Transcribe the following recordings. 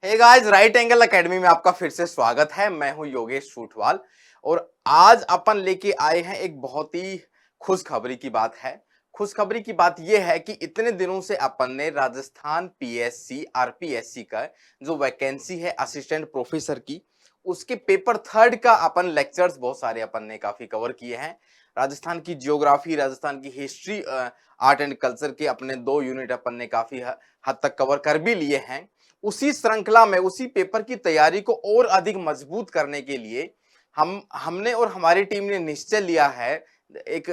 हे guys, Right Angle Academy में आपका फिर से स्वागत है। मैं हूं योगेश सूठवाल और आज अपन लेके आए हैं एक बहुत ही खुशखबरी की बात है। खुशखबरी की बात यह है कि इतने दिनों से अपन ने राजस्थान पीएससी आरपीएससी का जो वैकेंसी है असिस्टेंट प्रोफेसर की, उसके पेपर थर्ड का अपन लेक्चर्स बहुत सारे अपन ने काफी कवर किए हैं। राजस्थान की जियोग्राफी, राजस्थान की हिस्ट्री, आर्ट एंड कल्चर के अपने 2 यूनिट अपन ने काफी हद तक कवर कर भी लिए हैं। उसी श्रृंखला में उसी पेपर की तैयारी को और अधिक मजबूत करने के लिए हमने और हमारी टीम ने निश्चय लिया है, एक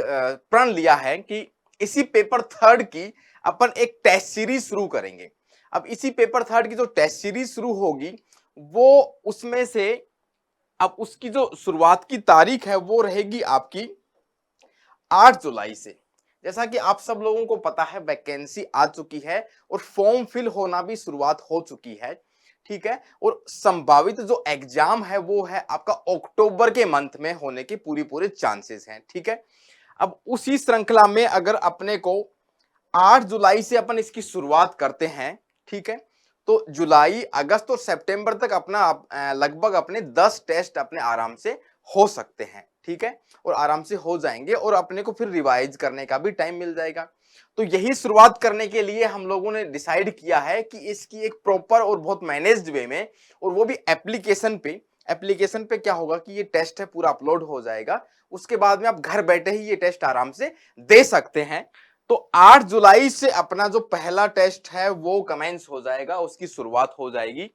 प्रण लिया है कि इसी पेपर थर्ड की अपन एक टेस्ट सीरीज शुरू करेंगे। अब इसी पेपर थर्ड की जो टेस्ट सीरीज शुरू होगी वो उसमें से अब उसकी जो शुरुआत की तारीख है वो रहेगी आपकी 8 जुलाई से। जैसा कि आप सब लोगों को पता है, वैकेंसी आ चुकी है और फॉर्म फिल होना भी शुरुआत हो चुकी है, ठीक है। और संभावित जो एग्जाम है वो है आपका अक्टूबर के मंथ में होने के पूरी पूरे चांसेस हैं, ठीक है। अब उसी श्रृंखला में अगर अपने को 8 जुलाई से अपन इसकी शुरुआत करते हैं, ठीक है, तो जुलाई, अगस्त और सितंबर तक अपना लगभग अपने 10 टेस्ट अपने आराम से हो सकते हैं, ठीक है, और आराम से हो जाएंगे और अपने को फिर रिवाइज करने का भी टाइम मिल जाएगा। तो यही शुरुआत करने के लिए हम लोगों ने डिसाइड किया है कि इसकी एक प्रॉपर और बहुत मैनेज्ड वे में, और वो भी एप्लीकेशन पे क्या होगा कि ये टेस्ट है पूरा अपलोड हो जाएगा, उसके बाद में आप घर बैठे ही ये टेस्ट आराम से दे सकते हैं। तो 8 जुलाई से अपना जो पहला टेस्ट है वो कमेंस हो जाएगा, उसकी शुरुआत हो जाएगी।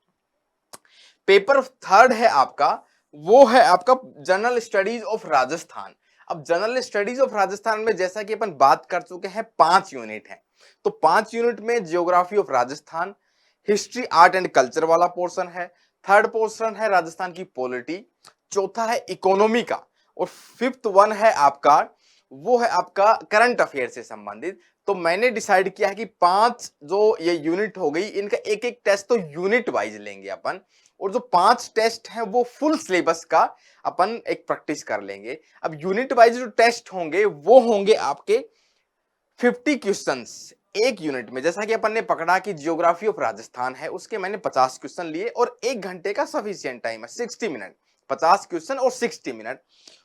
पेपर थर्ड है आपका, वो है आपका जनरल स्टडीज ऑफ राजस्थान। अब जनरल स्टडीज ऑफ राजस्थान में जैसा कि अपन बात कर चुके हैं 5 यूनिट है, तो 5 यूनिट में geography of Rajasthan, history art and culture वाला पोर्शन है, थर्ड पोर्शन है राजस्थान की पॉलिटी, चौथा है इकोनॉमी का, और फिफ्थ वन है आपका, वो है आपका करंट अफेयर से संबंधित। तो मैंने डिसाइड किया है कि 5 जो ये यूनिट हो गई, इनका एक एक टेस्ट तो यूनिट वाइज लेंगे अपन, और जो 5 टेस्ट हैं वो फुल सिलेबस का अपन एक प्रैक्टिस कर लेंगे। अब यूनिट वाइज जो टेस्ट होंगे वो होंगे आपके 50 क्वेश्चंस एक यूनिट में। जैसा कि अपन ने पकड़ा कि जियोग्राफी ऑफ राजस्थान है, उसके मैंने 50 क्वेश्चन लिए और 1 घंटे का सफिशिएंट टाइम है, 60 मिनट, 50 क्वेश्चन और 60 मिनट।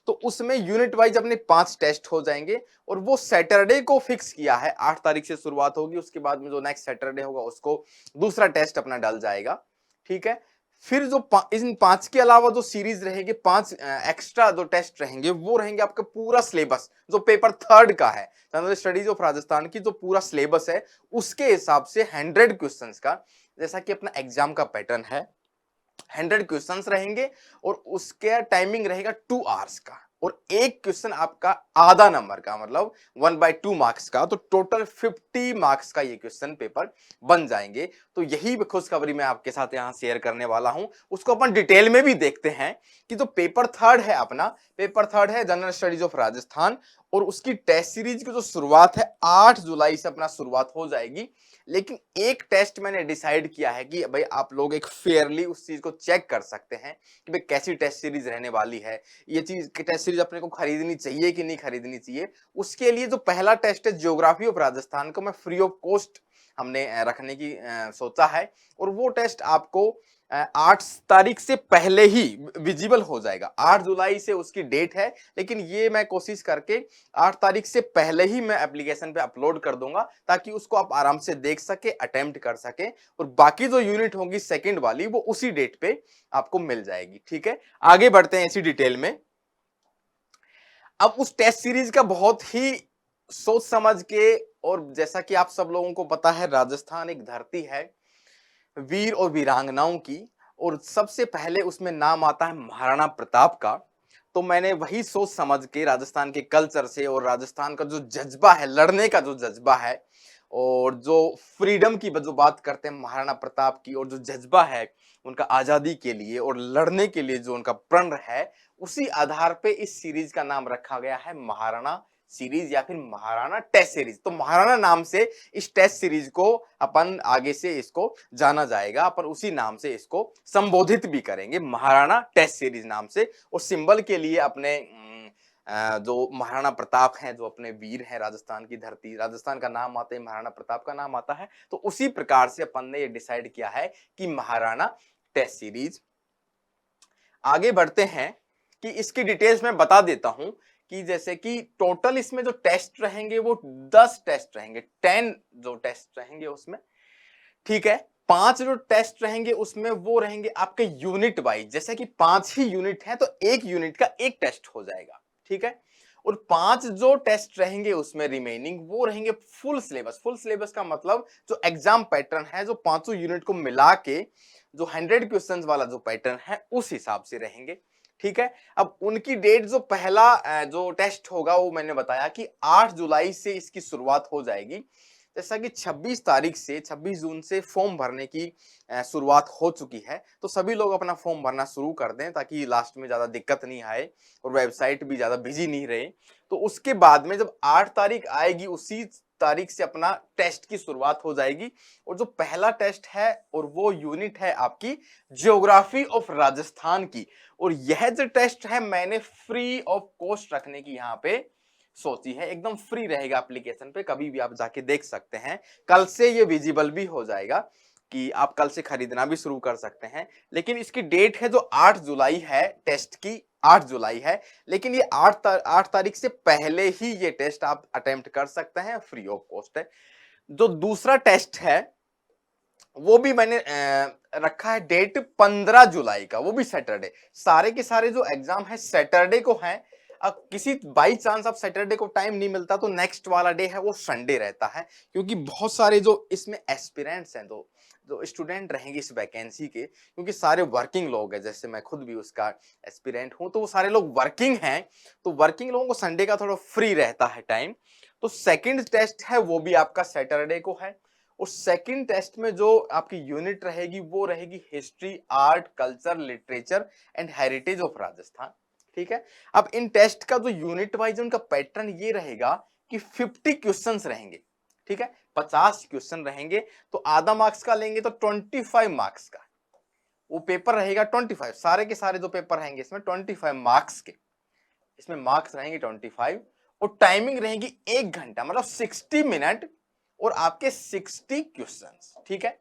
तो उसमें यूनिट वाइज अपने 5 टेस्ट हो जाएंगे और वो सैटरडे को फिक्स किया है, 8 तारीख से शुरुआत होगी, उसके बाद में जो नेक्स्ट सैटरडे होगा उसको दूसरा टेस्ट अपना डल जाएगा, ठीक है। फिर जो इन 5 के अलावा जो सीरीज रहेगी, 5 एक्स्ट्रा जो टेस्ट रहेंगे वो रहेंगे आपका पूरा सिलेबस जो पेपर थर्ड का है, जनरल स्टडीज ऑफ राजस्थान की जो पूरा सिलेबस है उसके हिसाब से 100 क्वेश्चंस का, जैसा कि अपना एग्जाम का पैटर्न है, 100 क्वेश्चंस रहेंगे और उसके टाइमिंग रहेगा 2 आवर्स का, और एक क्वेश्चन आपका आधा नंबर का, मतलब 1/2 मार्क्स का, तो टोटल 50 मार्क्स का ये क्वेश्चन पेपर बन जाएंगे। तो यही खुशखबरी मैं आपके साथ यहाँ शेयर करने वाला हूं। उसको अपन डिटेल में भी देखते हैं कि जो पेपर थर्ड है अपना, पेपर थर्ड है जनरल स्टडीज ऑफ राजस्थान, और उसकी टेस्ट सीरीज की जो शुरुआत है 8 जुलाई से अपना शुरुआत हो जाएगी। लेकिन एक टेस्ट मैंने डिसाइड किया है कि भाई आप लोग एक फेयरली उस चीज को चेक कर सकते हैं कि भाई कैसी टेस्ट सीरीज रहने वाली है, ये चीज की टेस्ट सीरीज अपने को खरीदनी चाहिए कि नहीं खरीदनी चाहिए। उसके लिए जो पहला टेस्ट है ज्योग्राफी ऑफ राजस्थान को मैं फ्री ऑफ कॉस्ट हमने रखने की सोचा है, और वो टेस्ट आपको 8 तारीख से पहले ही विजिबल हो जाएगा। 8 जुलाई से उसकी डेट है, लेकिन ये मैं कोशिश करके 8 तारीख से पहले ही मैं एप्लीकेशन पे अपलोड कर दूंगा ताकि उसको आप आराम से देख सके, अटेम्प्ट कर सके, और बाकी जो यूनिट होगी सेकंड वाली वो उसी डेट पे आपको मिल जाएगी, ठीक है। आगे बढ़ते हैं इसी डिटेल में। अब उस टेस्ट सीरीज का बहुत ही सोच समझ के, और जैसा कि आप सब लोगों को पता है राजस्थान एक धरती है वीर और वीरांगनाओं की, और सबसे पहले उसमें नाम आता है महाराणा प्रताप का। तो मैंने वही सोच समझ के राजस्थान के कल्चर से, और राजस्थान का जो जज्बा है, लड़ने का जो जज्बा है, और जो फ्रीडम की जो बात करते हैं महाराणा प्रताप की, और जो जज्बा है उनका आजादी के लिए और लड़ने के लिए जो उनका प्रण है, उसी आधार पे इस सीरीज का नाम रखा गया है महाराणा सीरीज या फिर महाराणा टेस्ट सीरीज। तो महाराणा नाम से इस टेस्ट सीरीज को अपन आगे से इसको जाना जाएगा, अपन उसी नाम से इसको संबोधित भी करेंगे, महाराणा टेस्ट सीरीज नाम से। और सिंबल के लिए अपने जो महाराणा प्रताप हैं, जो अपने वीर हैं, राजस्थान की धरती, राजस्थान का नाम आता है, महाराणा प्रताप का नाम आता है। तो उसी प्रकार से अपन ने ये डिसाइड किया है कि महाराणा टेस्ट सीरीज। आगे बढ़ते हैं कि इसकी डिटेल्स मैं बता देता हूं कि जैसे कि टोटल इसमें जो टेस्ट रहेंगे वो 10 टेस्ट रहेंगे, 10 जो टेस्ट रहेंगे उसमें, ठीक है। 5 जो टेस्ट रहेंगे उसमें वो रहेंगे आपके यूनिट वाइज, जैसे कि 5 ही यूनिट है तो एक यूनिट का एक टेस्ट हो जाएगा, ठीक है। और 5 जो टेस्ट रहेंगे उसमें रिमेनिंग वो रहेंगे फुल सिलेबस। फुल सिलेबस का मतलब जो एग्जाम पैटर्न है, जो पांचों यूनिट को मिला के जो 100 क्वेश्चंस वाला जो पैटर्न है उस हिसाब से रहेंगे, ठीक है। अब उनकी डेट, जो पहला जो टेस्ट होगा वो मैंने बताया कि 8 जुलाई से इसकी शुरुआत हो जाएगी। जैसा कि 26 तारीख से 26 जून से फॉर्म भरने की शुरुआत हो चुकी है, तो सभी लोग अपना फॉर्म भरना शुरू कर दें ताकि लास्ट में ज्यादा दिक्कत नहीं आए और वेबसाइट भी ज्यादा बिजी नहीं रहे। तो उसके बाद में जब 8 तारीख आएगी उसी तारीख से अपना टेस्ट की शुरुआत हो जाएगी। और जो पहला टेस्ट है और वो यूनिट है आपकी ज्योग्राफी ऑफ राजस्थान की। और यह जो टेस्ट है मैंने फ्री ऑफ कॉस्ट रखने की यहाँ पे सोची है, एकदम फ्री रहेगा एप्लीकेशन पे, कभी भी आप जाके देख सकते हैं। कल से ये विजिबल भी हो जाएगा कि आप कल से खरीदना भी शुरू कर सकते हैं। लेकिन इसकी डेट है जो 8 जुलाई है, टेस्ट की 8 जुलाई है, लेकिन ये 8 तारीख से पहले ही ये टेस्ट आप अटेम्प्ट कर सकते हैं, फ्री ऑफ कॉस्ट है। जो दूसरा टेस्ट है वो भी मैंने रखा है डेट 15 जुलाई का, वो भी सैटरडे। सारे के सारे जो एग्जाम है सैटरडे को है। अब किसी बाई चांस आप सैटरडे को टाइम नहीं मिलता तो नेक्स्ट वाला डे है वो संडे रहता है, क्योंकि बहुत सारे जो इसमें एस्पिरेंट्स हैं, जो स्टूडेंट रहेंगे इस वैकेंसी के, क्योंकि सारे वर्किंग लोग हैं, जैसे मैं खुद भी उसका एस्पिरेंट हूं, तो वो सारे लोग वर्किंग हैं। तो वर्किंग लोगों को संडे का थोड़ा फ्री रहता है टाइम। तो सेकंड टेस्ट है वो भी आपका सैटरडे को है। और सेकंड टेस्ट में जो आपकी यूनिट रहेगी वो रहेगी history, art, culture, literature and heritage of Rajasthan, ठीक है। अब इन टेस्ट का जो यूनिट वाइज उनका पैटर्न ये रहेगा कि 50 क्वेश्चंस रहेंगे, ठीक है। 50 क्वेश्चन रहेंगे तो आधा मार्क्स का लेंगे तो 25 मार्क्स का वो पेपर रहेगा। 25 सारे के सारे जो पेपर रहेंगे इसमें 25 मार्क्स के, इसमें मार्क्स रहेंगे 25। और टाइमिंग रहेगी 1 घंटा, मतलब 60 मिनट और आपके 60 क्वेश्चंस, ठीक है।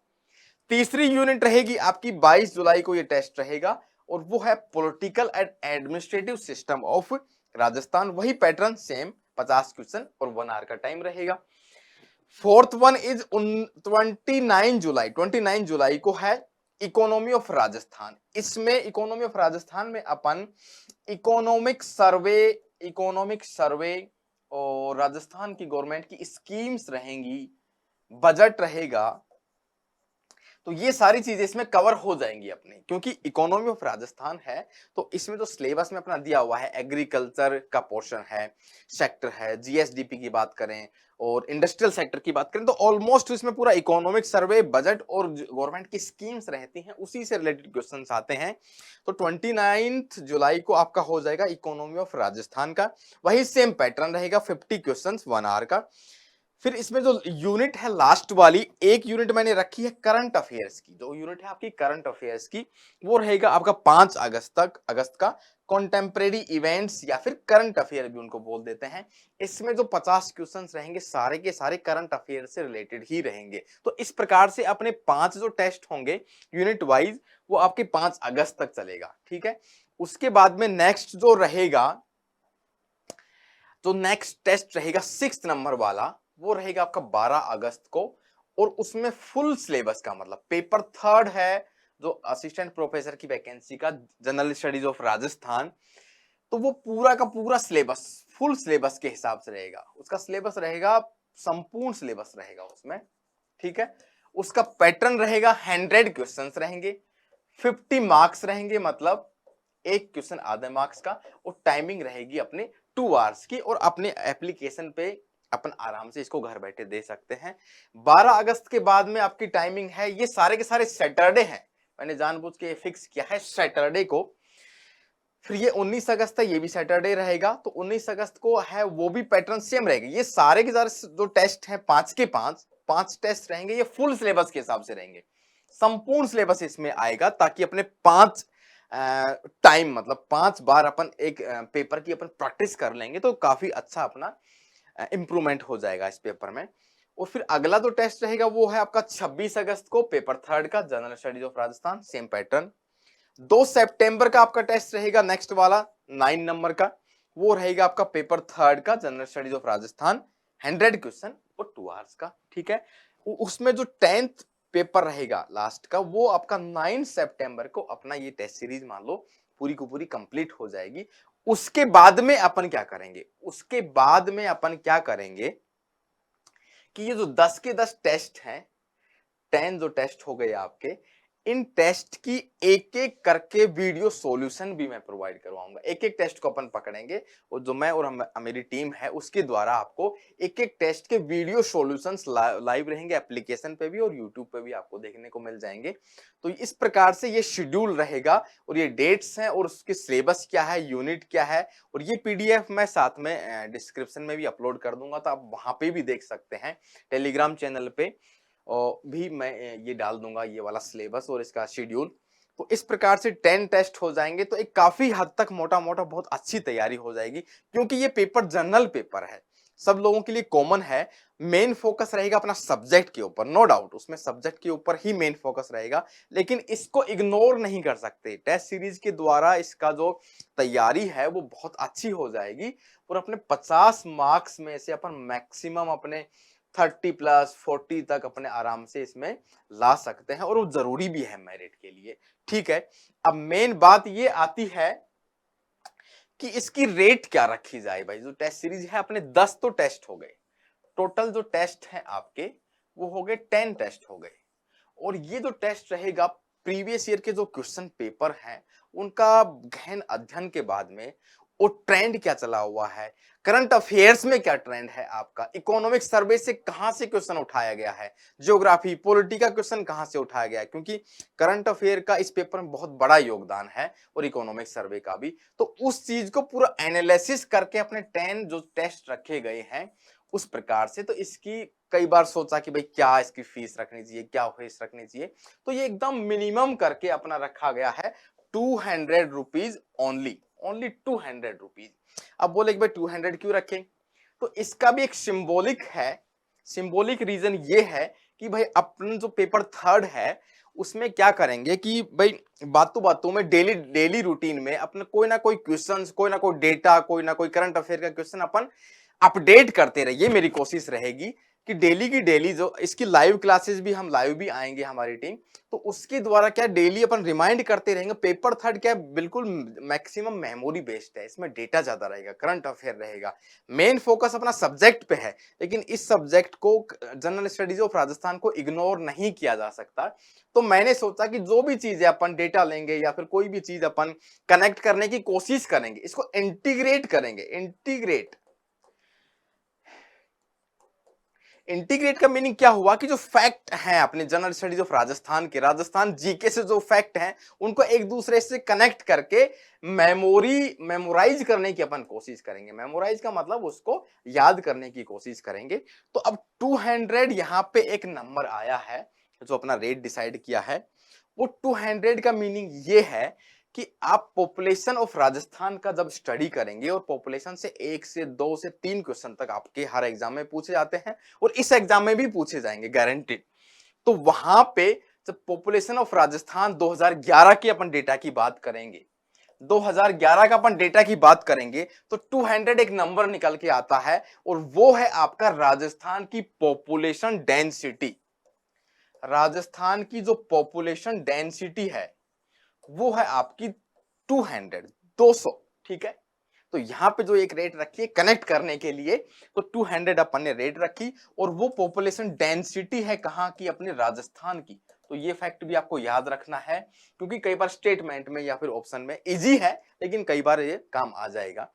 तीसरी यूनिट रहेगी आपकी 22 जुलाई को ये टेस्ट रहेगा और वो है political and administrative system of Rajasthan. वही पैटर्न सेम, 50 क्वेश्चन और 1 आवर का टाइम रहेगा। फोर्थ वन इज 29 जुलाई को है इकोनॉमी ऑफ राजस्थान। इसमें इकोनॉमी ऑफ राजस्थान में अपन इकोनॉमिक सर्वे और राजस्थान की गवर्नमेंट की स्कीम्स रहेंगी, बजट रहेगा, तो ये सारी चीजें इसमें कवर हो जाएंगी अपनी, क्योंकि इकोनॉमी ऑफ राजस्थान है। तो इसमें जो सिलेबस में अपना दिया हुआ है, एग्रीकल्चर का पोर्शन है, सेक्टर है, जीएसडीपी की बात करें और इंडस्ट्रियल सेक्टर की बात करें, तो ऑलमोस्ट इसमें पूरा इकोनॉमिक सर्वे, बजट और गवर्नमेंट की स्कीम्स रहती हैं, उसी से रिलेटेड क्वेश्चंस आते हैं। तो 29 जुलाई को आपका हो जाएगा इकोनॉमी ऑफ राजस्थान का। वही सेम पैटर्न रहेगा, 50 क्वेश्चंस 1 आवर का। फिर इसमें जो यूनिट है लास्ट वाली, एक यूनिट मैंने रखी है करंट अफेयर्स की। जो यूनिट है आपकी करंट अफेयर्स की वो रहेगा आपका 5 अगस्त का। कॉन्टेम्परेरी इवेंट्स या फिर करंट अफेयर भी उनको बोल देते हैं। इसमें जो 50 क्वेश्चंस रहेंगे सारे के सारे करंट अफेयर से रिलेटेड ही रहेंगे। तो इस प्रकार से अपने 5 जो टेस्ट होंगे यूनिट वाइज वो आपके 5 अगस्त तक चलेगा, ठीक है। उसके बाद में नेक्स्ट जो रहेगा, जो नेक्स्ट टेस्ट रहेगा 6 नंबर वाला, वो रहेगा आपका 12 अगस्त को। और उसमें फुल सिलेबस का मतलब पेपर थर्ड है जो असिस्टेंट प्रोफेसर की वैकेंसी का, जनरल स्टडीज ऑफ राजस्थान। तो वो पूरा का पूरा सिलेबस फुल सिलेबस के हिसाब से रहेगा। उसका सिलेबस रहेगा, संपूर्ण सिलेबस रहेगा उसमें, ठीक है। उसका पैटर्न रहेगा 100 क्वेश्चंस रहेंगे, 50 मार्क्स रहेंगे, मतलब एक क्वेश्चन आधे मार्क्स का। और टाइमिंग रहेगी अपने 2 आवर्स की। और अपने एप्लीकेशन पे अपन आराम से इसको घर बैठे दे सकते हैं। 12 अगस्त के बाद में आपकी टाइमिंग है, ये सारे के सारे सैटरडे हैं, मैंने जानबूझ के फिक्स किया है सैटरडे को। फिर ये 19 अगस्त है, ये भी सैटरडे रहेगा। तो 19 अगस्त को है वो भी पैटर्न सेम रहेगा। ये सारे के सारे जो टेस्ट हैं 5 के 5 टेस्ट रहेंगे, ये फुल सिलेबस के हिसाब से रहेंगे। संपूर्ण सिलेबस इसमें आएगा ताकि अपने 5 टाइम मतलब 5 बार अपन एक पेपर की अपन प्रैक्टिस कर लेंगे तो काफी अच्छा अपना इंप्रूवमेंट हो जाएगा इस पेपर में। और फिर अगला जो टेस्ट रहेगा वो है आपका 26 अगस्त को पेपर थर्ड का general studies of Rajasthan, same pattern. 2 सितंबर का आपका टेस्ट रहेगा नेक्स्ट वाला 9 नंबर का, वो रहेगा आपका पेपर थर्ड का general studies of Rajasthan, 100 question और 2 आवर्स का, ठीक है। उसमें जो 10th पेपर रहेगा लास्ट का वो आपका 9 सितंबर को अपना ये टेस्ट सीरीज मान लो पूरी को पूरी कंप्लीट हो जाएगी। उसके बाद में अपन क्या करेंगे, उसके बाद में अपन क्या करेंगे कि ये जो 10 के 10 टेस्ट हैं, 10 जो टेस्ट हो गए आपके, इन टेस्ट की एक एक करके वीडियो सॉल्यूशन भी मैं प्रोवाइड करवाऊंगा। एक एक टेस्ट को अपन पकड़ेंगे और जो मैं और मेरी टीम है उसके द्वारा आपको एक एक टेस्ट के वीडियो सॉल्यूशंस लाइव रहेंगे, एप्लीकेशन पे भी और यूट्यूब पे भी आपको देखने को मिल जाएंगे। तो इस प्रकार से ये शेड्यूल रहेगा और ये डेट्स हैं और उसके सिलेबस क्या है, यूनिट क्या है, और ये पीडीएफ मैं साथ में डिस्क्रिप्शन में भी अपलोड कर दूंगा, तो आप वहां पे भी देख सकते हैं। टेलीग्राम चैनल पे और भी मैं ये डाल दूंगा ये वाला सिलेबस और इसका शेड्यूल। तो इस प्रकार से 10 टेस्ट हो जाएंगे तो एक काफी हद तक मोटा मोटा बहुत अच्छी तैयारी हो जाएगी, क्योंकि ये पेपर जनरल पेपर है, सब लोगों के लिए कॉमन है। मेन फोकस रहेगा अपना सब्जेक्ट के ऊपर, नो डाउट उसमें सब्जेक्ट के ऊपर ही मेन फोकस रहेगा, लेकिन इसको इग्नोर नहीं कर सकते। टेस्ट सीरीज के द्वारा इसका जो तैयारी है वो बहुत अच्छी हो जाएगी और अपने 50 मार्क्स में से अपन मैक्सिमम अपने 30 प्लस 40 तक अपने आराम से इसमें ला सकते हैं, और वो जरूरी भी है मेरिट के लिए, ठीक है। अब मेन बात ये आती है कि इसकी रेट क्या रखी जाए। भाई जो टेस्ट सीरीज है अपने 10 तो टेस्ट हो गए, टोटल जो टेस्ट है आपके वो हो गए 10 टेस्ट हो गए, और ये जो टेस्ट रहेगा प्रीवियस ईयर के जो क्वेश्चन पेपर हैं उनका गहन अध्ययन के बाद में वो ट्रेंड क्या चला हुआ है, करंट अफेयर्स में क्या ट्रेंड है आपका, इकोनॉमिक सर्वे से कहां से क्वेश्चन उठाया गया है, ज्योग्राफी पॉलिटी का क्वेश्चन कहां से उठाया गया है, क्योंकि करंट अफेयर का इस पेपर में बहुत बड़ा योगदान है और इकोनॉमिक सर्वे का भी। तो उस चीज को पूरा एनालिसिस करके अपने 10 जो टेस्ट रखे गए हैं उस प्रकार से, तो इसकी कई बार सोचा कि भाई क्या इसकी फीस रखनी चाहिए, क्या फीस रखनी चाहिए, तो ये एकदम मिनिमम करके अपना रखा गया है 200 रुपीज ओनली, ओनली 200 रुपीज। अब बोले कि भाई 200 क्यों रखें, तो इसका भी एक सिंबॉलिक है। सिंबॉलिक रीजन ये है कि भाई अपन जो पेपर थर्ड है उसमें क्या करेंगे कि भाई बातों बातों में डेली डेली रूटीन में अपने कोई ना कोई क्वेश्चंस, कोई ना कोई डेटा, कोई ना कोई करंट अफेयर का क्वेश्चन अपन अपडेट करते रहिए। मेरी कोशिश रहेगी कि डेली की डेली जो इसकी लाइव क्लासेस भी, हम लाइव भी आएंगे हमारी टीम, तो उसके द्वारा क्या डेली अपन रिमाइंड करते रहेंगे। पेपर थर्ड क्या बिल्कुल मैक्सिमम मेमोरी बेस्ड है, इसमें डेटा ज्यादा रहेगा, करंट अफेयर रहेगा, मेन फोकस अपना सब्जेक्ट पे है, लेकिन इस सब्जेक्ट को जनरल स्टडीज ऑफ राजस्थान को इग्नोर नहीं किया जा सकता। तो मैंने सोचा कि जो भी चीज है अपन डेटा लेंगे या फिर कोई भी चीज अपन कनेक्ट करने की कोशिश करेंगे, इसको इंटीग्रेट करेंगे। इंटीग्रेट का मीनिंग क्या हुआ कि जो फैक्ट हैं अपने जनरल स्टडीज ऑफ राजस्थान के, राजस्थान जीके से जो फैक्ट हैं उनको एक दूसरे से कनेक्ट करके मेमोराइज करने की अपन कोशिश करेंगे। मेमोराइज का मतलब उसको याद करने की कोशिश करेंगे। तो अब 200 यहां पे एक नंबर आया है जो अपना रेट डिसाइड किया है, वो 200 का मीनिंग ये है कि आप पॉपुलेशन ऑफ राजस्थान का जब स्टडी करेंगे, और पॉपुलेशन से 1 से 2 से 3 क्वेश्चन तक आपके हर एग्जाम में पूछे जाते हैं और इस एग्जाम में भी पूछे जाएंगे गारंटेड। तो वहां पे जब पॉपुलेशन ऑफ राजस्थान 2011 की अपन डेटा की बात करेंगे, 2011 का अपन डेटा की बात करेंगे, तो 200 एक नंबर निकल के आता है और वो है आपका राजस्थान की पॉपुलेशन डेंसिटी। राजस्थान की जो पॉपुलेशन डेंसिटी है वो है आपकी 200, 200, ठीक है। तो यहां पे जो एक रेट रखी है कनेक्ट करने के लिए, तो 200 अपन ने रेट रखी, और वो पॉपुलेशन डेंसिटी है कहां की, अपने राजस्थान की। तो ये फैक्ट भी आपको याद रखना है, क्योंकि कई बार स्टेटमेंट में या फिर ऑप्शन में इजी है लेकिन कई बार ये काम आ जाएगा।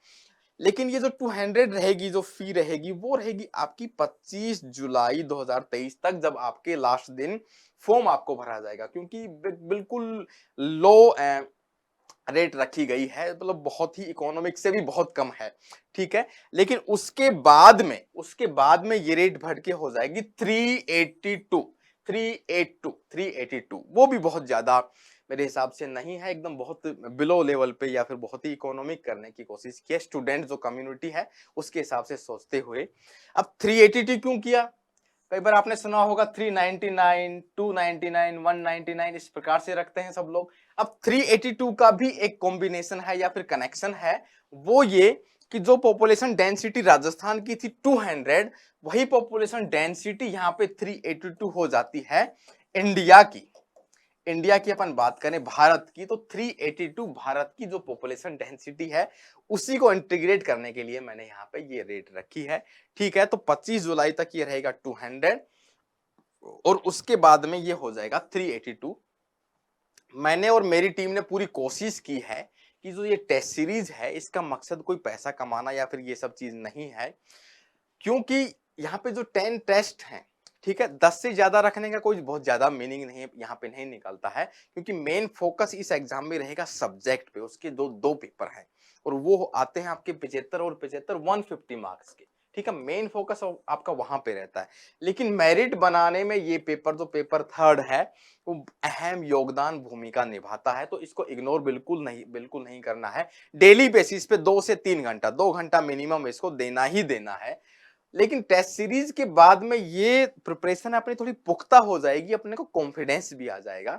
लेकिन ये जो 200 रहेगी, जो फी रहेगी, वो रहेगी आपकी 25 जुलाई 2023 तक, जब आपके लास्ट दिन फॉर्म आपको भरा जाएगा, क्योंकि बिल्कुल लो रेट रखी गई है, मतलब बहुत ही इकोनॉमिक से भी बहुत कम है, ठीक है। लेकिन उसके बाद में ये रेट बढ़ के हो जाएगी 382, 382, 382, वो भी बहुत ज्यादा मेरे हिसाब से नहीं है, एकदम बहुत बिलो लेवल पे या फिर बहुत ही इकोनॉमिक करने की कोशिश की है स्टूडेंट जो कम्युनिटी है उसके हिसाब से सोचते हुए। अब 382 क्यों किया? कई बार आपने सुना होगा 399, 299, 199 इस प्रकार से रखते हैं सब लोग। अब 382 का भी एक कॉम्बिनेशन है या फिर कनेक्शन है, वो ये कि जो पॉपुलेशन डेंसिटी राजस्थान की थी 200, वही पॉपुलेशन डेंसिटी यहाँ पे 382 हो जाती है इंडिया की। इंडिया की अपन बात करें, भारत की, तो 382 भारत की जो पॉपुलेशन डेंसिटी है उसी को इंटीग्रेट करने के लिए मैंने यहाँ पे ये रेट रखी है। ठीक है, तो 25 जुलाई तक ये रहेगा 200 और उसके बाद में ये हो जाएगा 382। मैंने और मेरी टीम ने पूरी कोशिश की है कि जो ये टेस्ट सीरीज है इसका मकसद कोई पैसा कमाना या फिर ये सब चीज नहीं है, क्योंकि यहाँ पे जो 10 टेस्ट हैं, ठीक है, 10 से ज्यादा रखने का कोई बहुत ज्यादा मीनिंग नहीं यहाँ पे नहीं निकलता है, क्योंकि मेन फोकस इस एग्जाम में रहेगा सब्जेक्ट पे। उसके दो दो पेपर हैं और वो आते हैं आपके 75 और 75 150 मार्क्स के। ठीक है, मेन फोकस आपका वहां पे रहता है, लेकिन मेरिट बनाने में ये पेपर जो पेपर थर्ड है वो अहम योगदान भूमिका निभाता है, तो इसको इग्नोर बिल्कुल नहीं करना है। डेली बेसिस पे 2 से 3 घंटा, 2 घंटा मिनिमम इसको देना ही देना है। लेकिन टेस्ट सीरीज के बाद में ये प्रिपरेशन अपनी थोड़ी पुख्ता हो जाएगी, अपने को कॉन्फिडेंस भी आ जाएगा।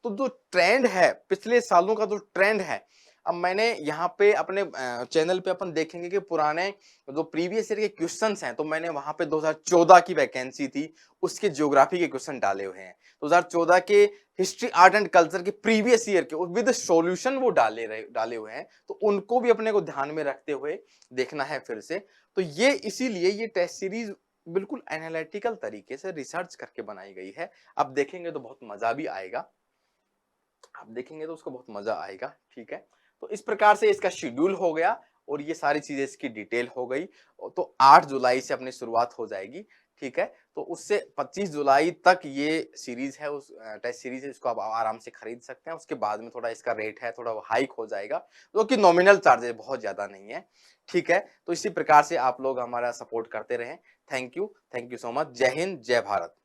तो जो ट्रेंड है पिछले सालों का, जो ट्रेंड है, अब मैंने यहाँ पे अपने चैनल पे अपन देखेंगे कि पुराने जो प्रीवियस ईयर के क्वेश्चंस हैं, तो मैंने वहां पे 2014 की वैकेंसी थी उसके ज्योग्राफी के क्वेश्चन डाले हुए हैं। 2014 के हिस्ट्री आर्ट एंड कल्चर के प्रीवियस ईयर के विद सॉल्यूशन वो डाले हुए हैं, तो उनको भी अपने को ध्यान में रखते हुए देखना है फिर से। तो ये इसीलिए ये टेस्ट सीरीज बिल्कुल एनालिटिकल तरीके से रिसर्च करके बनाई गई है। अब देखेंगे तो बहुत मजा भी आएगा, आप देखेंगे तो उसको बहुत मजा आएगा। ठीक है, तो इस प्रकार से इसका शेड्यूल हो गया और ये सारी चीजें इसकी डिटेल हो गई। तो 8 जुलाई से अपनी शुरुआत हो जाएगी। ठीक है, तो उससे 25 जुलाई तक ये सीरीज है, उस टेस्ट सीरीज है, इसको आप आराम से खरीद सकते हैं। उसके बाद में थोड़ा इसका रेट है, थोड़ा हाइक हो जाएगा, जो कि नॉमिनल चार्जेस बहुत ज्यादा नहीं है। ठीक है, तो इसी प्रकार से आप लोग हमारा सपोर्ट करते रहें। Thank you so much. जय हिंद, जय भारत।